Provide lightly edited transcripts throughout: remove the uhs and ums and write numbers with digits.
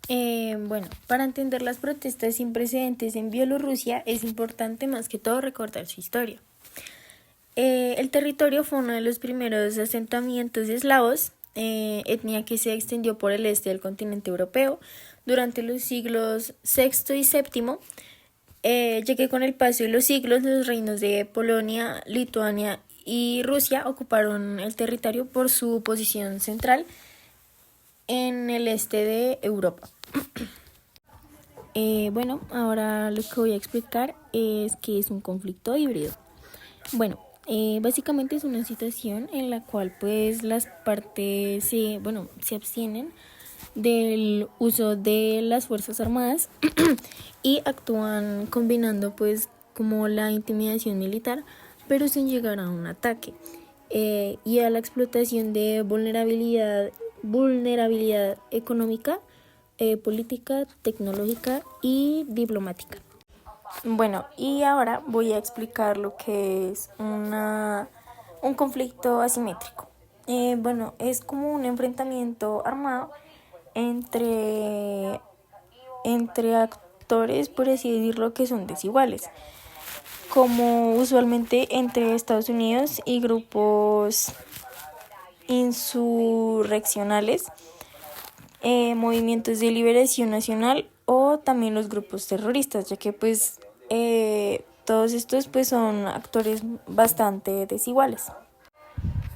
Bueno, para entender las protestas sin precedentes en Bielorrusia es importante más que todo recordar su historia. El territorio fue uno de los primeros asentamientos eslavos, etnia que se extendió por el este del continente europeo durante los siglos VI y VII, ya que con el paso de los siglos los reinos de Polonia, Lituania y Rusia ocuparon el territorio por su posición central en el este de Europa. Bueno, ahora lo que voy a explicar es que es un conflicto híbrido. Bueno, básicamente es una situación en la cual pues las partes se abstienen del uso de las fuerzas armadas y actúan combinando pues como la intimidación militar, pero sin llegar a un ataque, y a la explotación de vulnerabilidad económica, política, tecnológica y diplomática. Bueno, y ahora voy a explicar lo que es un conflicto asimétrico. Es como un enfrentamiento armado entre, entre actores, por así decirlo, que son desiguales, como usualmente entre Estados Unidos y grupos insurreccionales, movimientos de liberación nacional o también los grupos terroristas, ya que pues todos estos pues son actores bastante desiguales.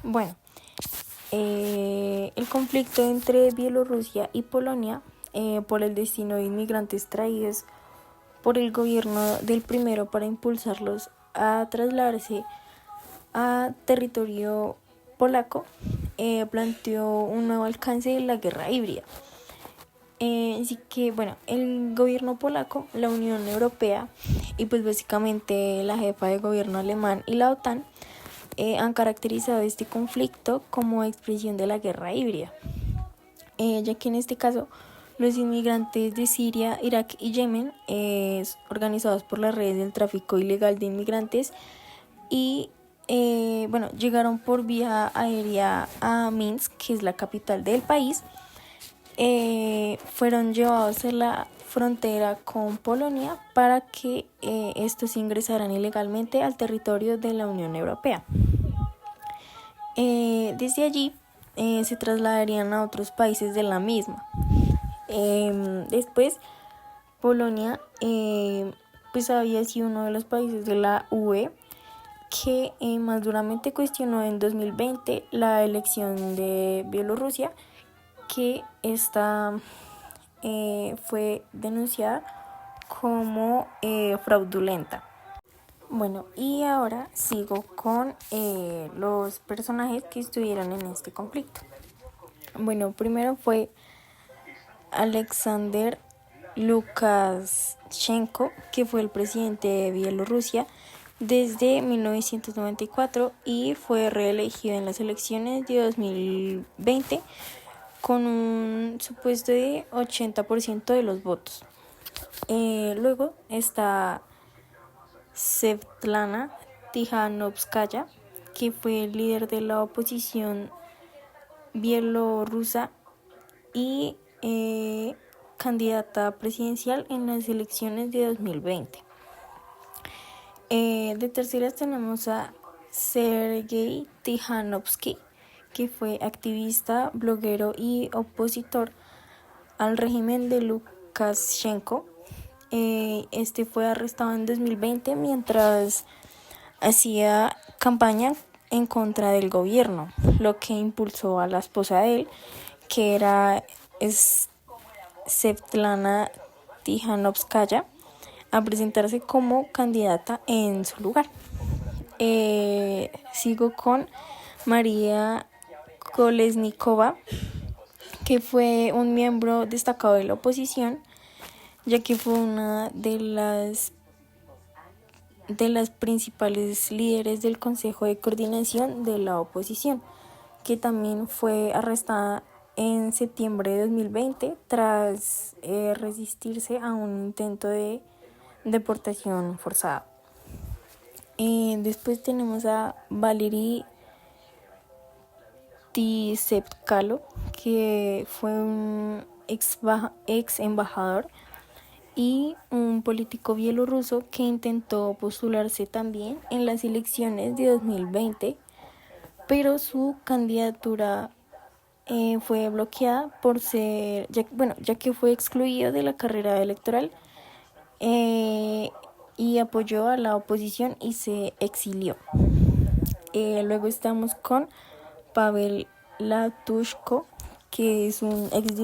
Bueno, el conflicto entre Bielorrusia y Polonia, por el destino de inmigrantes traídos por el gobierno del primero para impulsarlos a trasladarse a territorio polaco, planteó un nuevo alcance de la guerra híbrida. Así que, bueno, el gobierno polaco, la Unión Europea y pues básicamente la jefa de gobierno alemán y la OTAN han caracterizado este conflicto como expresión de la guerra híbrida, ya que en este caso los inmigrantes de Siria, Irak y Yemen, organizados por las redes del tráfico ilegal de inmigrantes y llegaron por vía aérea a Minsk, que es la capital del país. Fueron llevados a la frontera con Polonia para que estos ingresaran ilegalmente al territorio de la Unión Europea. Desde allí se trasladarían a otros países de la misma. Después, Polonia pues había sido uno de los países de la UE que más duramente cuestionó en 2020 la elección de Bielorrusia, que esta fue denunciada como fraudulenta. Bueno, y ahora sigo con los personajes que estuvieron en este conflicto. Bueno, primero fue Alexander Lukashenko, que fue el presidente de Bielorrusia desde 1994 y fue reelegido en las elecciones de 2020 con un supuesto de 80% de los votos. Luego está Svetlana Tikhanovskaya, que fue el líder de la oposición bielorrusa y candidata presidencial en las elecciones de 2020. De terceras tenemos a Sergei Tikhanovsky, que fue activista, bloguero y opositor al régimen de Lukashenko. Este fue arrestado en 2020 mientras hacía campaña en contra del gobierno, lo que impulsó a la esposa de él, que era Svetlana Tikhanovskaya, a presentarse como candidata en su lugar. Sigo con María Kolesnikova, que fue un miembro destacado de la oposición, ya que fue una de las principales líderes del Consejo de Coordinación de la oposición, que también fue arrestada en septiembre de 2020 tras resistirse a un intento de deportación forzada. Después tenemos a Valery Tsepkalo, que fue un ex embajador y un político bielorruso que intentó postularse también en las elecciones de 2020, pero su candidatura fue bloqueada por ya que fue excluido de la carrera electoral y apoyó a la oposición y se exilió. Luego estamos con Pavel Latushko, que es un ex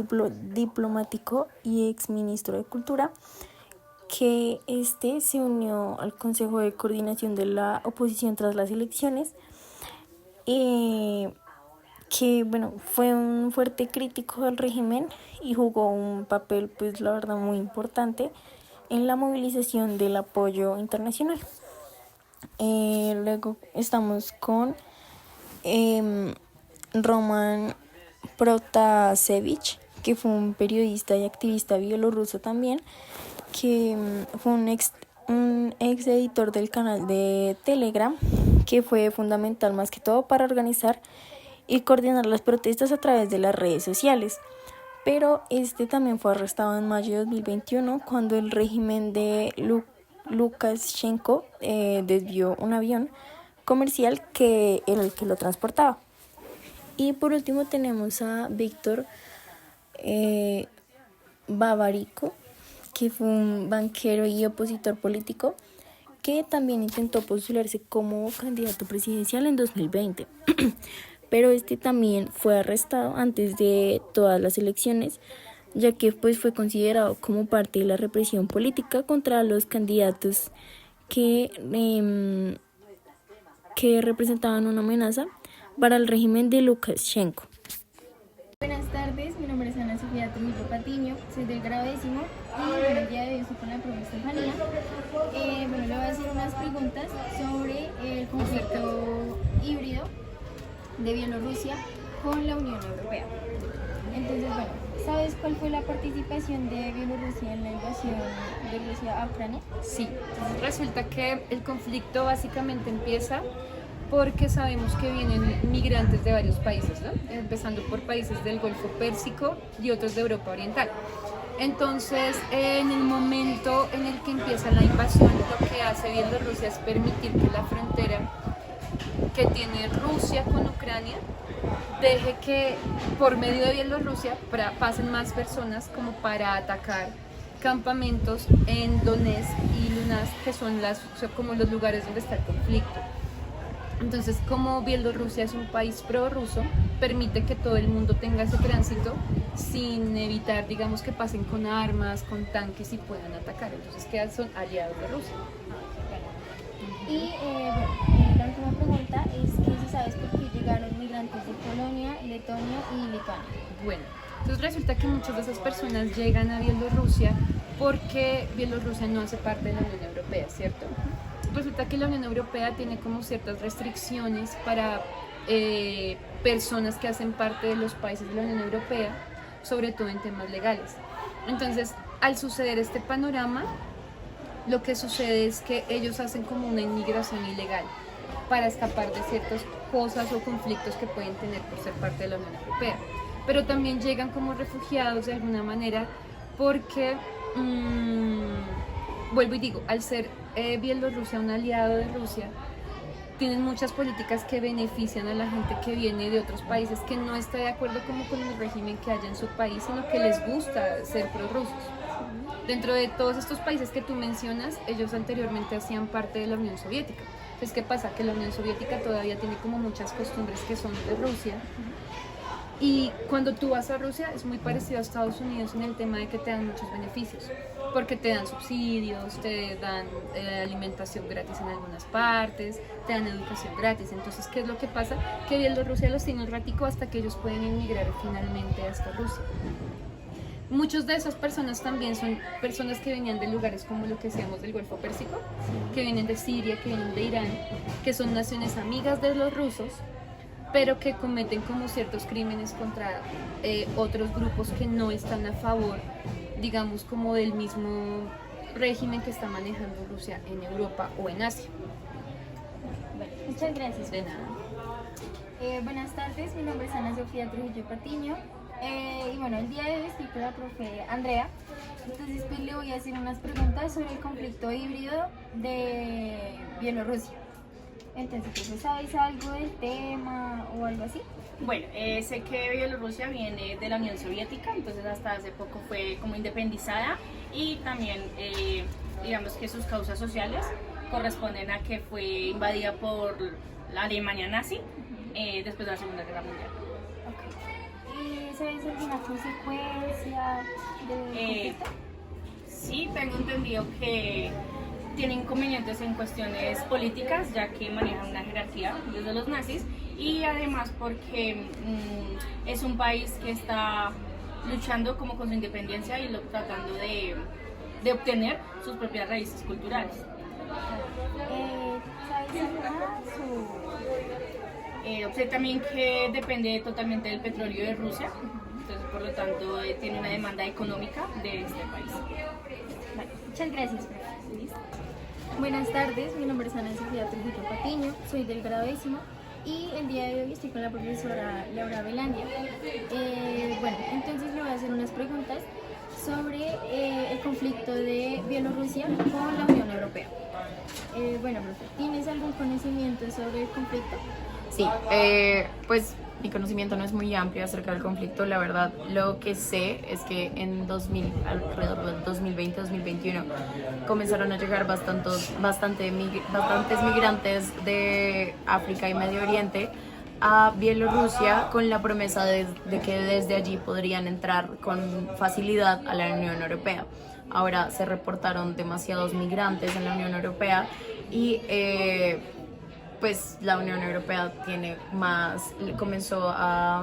diplomático y ex ministro de Cultura, que se unió al Consejo de Coordinación de la Oposición tras las elecciones, que fue un fuerte crítico del régimen y jugó un papel, pues la verdad, muy importante en la movilización del apoyo internacional. Luego estamos con Roman Protasevich, que fue un periodista y activista bielorruso también, que fue un ex editor del canal de Telegram, que fue fundamental más que todo para organizar y coordinar las protestas a través de las redes sociales. Pero también fue arrestado en mayo de 2021 cuando el régimen de Lukashenko desvió un avión comercial que era el que lo transportaba. Y por último tenemos a Víctor Babariko, que fue un banquero y opositor político que también intentó postularse como candidato presidencial en 2020. Pero también fue arrestado antes de todas las elecciones, ya que pues fue considerado como parte de la represión política contra los candidatos que representaban una amenaza para el régimen de Lukashenko. Buenas tardes, mi nombre es Ana Sofía Trujillo Patiño, soy del grado 10º y el día de hoy estoy con la profe Estefanía. Le voy a hacer unas preguntas sobre el conflicto híbrido de Bielorrusia con la Unión Europea. Entonces, ¿sabes cuál fue la participación de Bielorrusia en la invasión de Rusia a Ucrania? Sí, resulta que el conflicto básicamente empieza porque sabemos que vienen migrantes de varios países, ¿no? Empezando por países del Golfo Pérsico y otros de Europa Oriental. Entonces, en el momento en el que empieza la invasión, lo que hace Bielorrusia es permitir que la frontera que tiene Rusia con Ucrania deje que por medio de Bielorrusia pasen más personas como para atacar campamentos en Donetsk y Luhansk, que son como los lugares donde está el conflicto. Entonces, como Bielorrusia es un país prorruso, permite que todo el mundo tenga ese tránsito sin evitar, digamos, que pasen con armas, con tanques y puedan atacar. Entonces, que son aliados de Rusia. Y la última pregunta es que si sabes por qué llegaron migrantes de Polonia, Letonia y Lituania. Bueno, entonces resulta que muchas de esas personas llegan a Bielorrusia porque Bielorrusia no hace parte de la Unión Europea, ¿cierto? Resulta que la Unión Europea tiene como ciertas restricciones para personas que hacen parte de los países de la Unión Europea, sobre todo en temas legales. Entonces, al suceder este panorama, lo que sucede es que ellos hacen como una inmigración ilegal para escapar de ciertas cosas o conflictos que pueden tener por ser parte de la Unión Europea. Pero también llegan como refugiados de alguna manera porque, vuelvo y digo, al ser Bielorrusia un aliado de Rusia, tienen muchas políticas que benefician a la gente que viene de otros países que no está de acuerdo como con el régimen que haya en su país, sino que les gusta ser prorrusos. Dentro de todos estos países que tú mencionas, ellos anteriormente hacían parte de la Unión Soviética. Entonces, ¿qué pasa? Que la Unión Soviética todavía tiene como muchas costumbres que son de Rusia. Y cuando tú vas a Rusia es muy parecido a Estados Unidos en el tema de que te dan muchos beneficios, porque te dan subsidios, te dan alimentación gratis en algunas partes, te dan educación gratis. Entonces, ¿qué es lo que pasa? Que Bielorrusia los tiene un ratico hasta que ellos pueden emigrar finalmente hasta Rusia. Muchas de esas personas también son personas que venían de lugares como lo que decíamos del Golfo Pérsico, que vienen de Siria, que vienen de Irán, que son naciones amigas de los rusos, pero que cometen como ciertos crímenes contra otros grupos que no están a favor, digamos, como del mismo régimen que está manejando Rusia en Europa o en Asia. Bueno, muchas gracias. De nada. Buenas tardes, mi nombre es Ana Sofía Trujillo Patiño, Y bueno, el día de hoy estoy con la profe Andrea. Entonces pues le voy a hacer unas preguntas sobre el conflicto híbrido de Bielorrusia. Entonces, ¿pues sabes algo del tema o algo así? Bueno, sé que Bielorrusia viene de la Unión Soviética, entonces hasta hace poco fue como independizada y también digamos que sus causas sociales corresponden a que fue invadida por la Alemania nazi después de la Segunda Guerra Mundial. Ok. ¿Y sabes alguna consecuencia del conflicto? Sí, tengo entendido que tiene inconvenientes en cuestiones políticas, ya que manejan una jerarquía desde los nazis, y además porque es un país que está luchando como con su independencia y tratando de obtener sus propias raíces culturales. ¿Sabes algo más? Sé también que depende totalmente del petróleo de Rusia, entonces por lo tanto tiene una demanda económica de este país. Vale, muchas gracias, profe. Buenas tardes, mi nombre es Ana Sofía Trujillo Patiño, soy del grado décimo y el día de hoy estoy con la profesora Laura Velandia. Bueno, entonces le voy a hacer unas preguntas sobre el conflicto de Bielorrusia con la Unión Europea. Bueno, profe, ¿tienes algún conocimiento sobre el conflicto? Sí, pues mi conocimiento no es muy amplio acerca del conflicto. La verdad, lo que sé es que en alrededor del 2020-2021 comenzaron a llegar bastantes migrantes de África y Medio Oriente a Bielorrusia con la promesa de que desde allí podrían entrar con facilidad a la Unión Europea. Ahora se reportaron demasiados migrantes en la Unión Europea y pues la Unión Europea comenzó a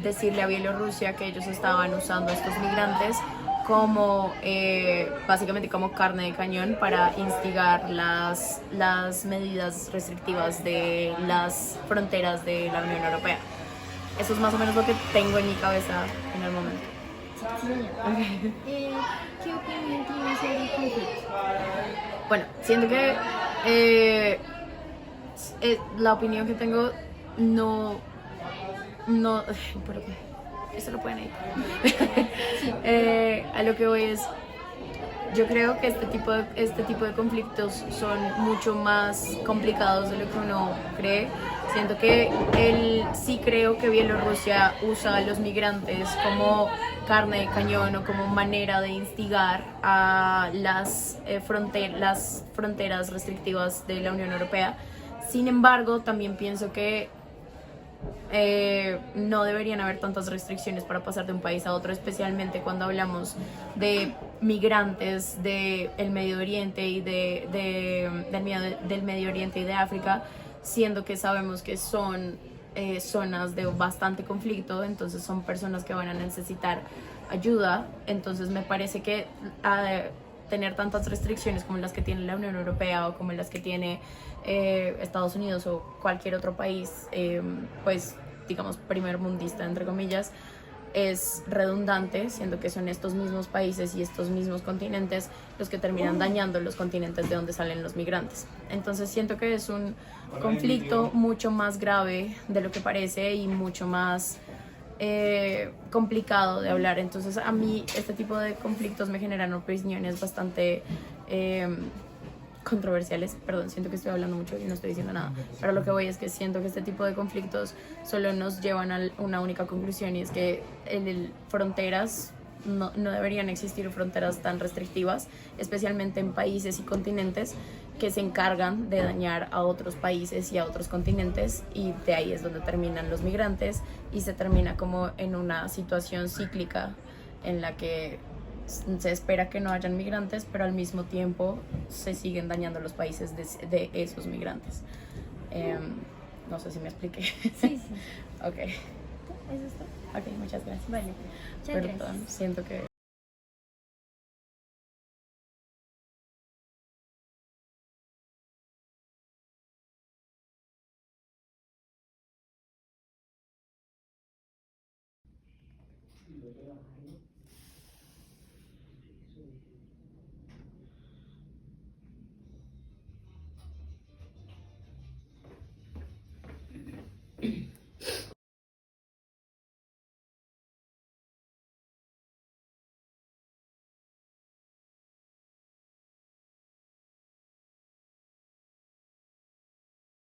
decirle a Bielorrusia que ellos estaban usando a estos migrantes como básicamente como carne de cañón para instigar las medidas restrictivas de las fronteras de la Unión Europea. Eso es más o menos lo que tengo en mi cabeza en el momento. ¿Qué opinión tienes sobre el conflicto? Bueno, siento que la opinión que tengo no, pero eso lo pueden ir. A lo que voy es, yo creo que este tipo de conflictos son mucho más complicados de lo que uno cree. Siento que sí creo que Bielorrusia usa a los migrantes como carne de cañón o como manera de instigar a las fronteras restrictivas de la Unión Europea. Sin embargo, también pienso que no deberían haber tantas restricciones para pasar de un país a otro, especialmente cuando hablamos de migrantes del Medio Oriente y del Medio Oriente y de África, siendo que sabemos que son zonas de bastante conflicto, entonces son personas que van a necesitar ayuda. Entonces me parece que tener tantas restricciones como las que tiene la Unión Europea o como las que tiene Estados Unidos o cualquier otro país, pues digamos primermundista entre comillas, es redundante, siendo que son estos mismos países y estos mismos continentes los que terminan dañando los continentes de donde salen los migrantes. Entonces siento que es un conflicto mucho más grave de lo que parece y mucho más complicado de hablar. Entonces a mí este tipo de conflictos me generan opiniones bastante controversiales. Perdón, siento que estoy hablando mucho y no estoy diciendo nada, pero lo que voy es que siento que este tipo de conflictos solo nos llevan a una única conclusión, y es que fronteras no deberían existir, fronteras tan restrictivas, especialmente en países y continentes que se encargan de dañar a otros países y a otros continentes, y de ahí es donde terminan los migrantes y se termina como en una situación cíclica en la que se espera que no hayan migrantes, pero al mismo tiempo se siguen dañando los países de esos migrantes. No sé si me expliqué. Sí, sí. Ok. Eso es todo. Ok, muchas gracias. Vale. Muchas Perdón, gracias. siento que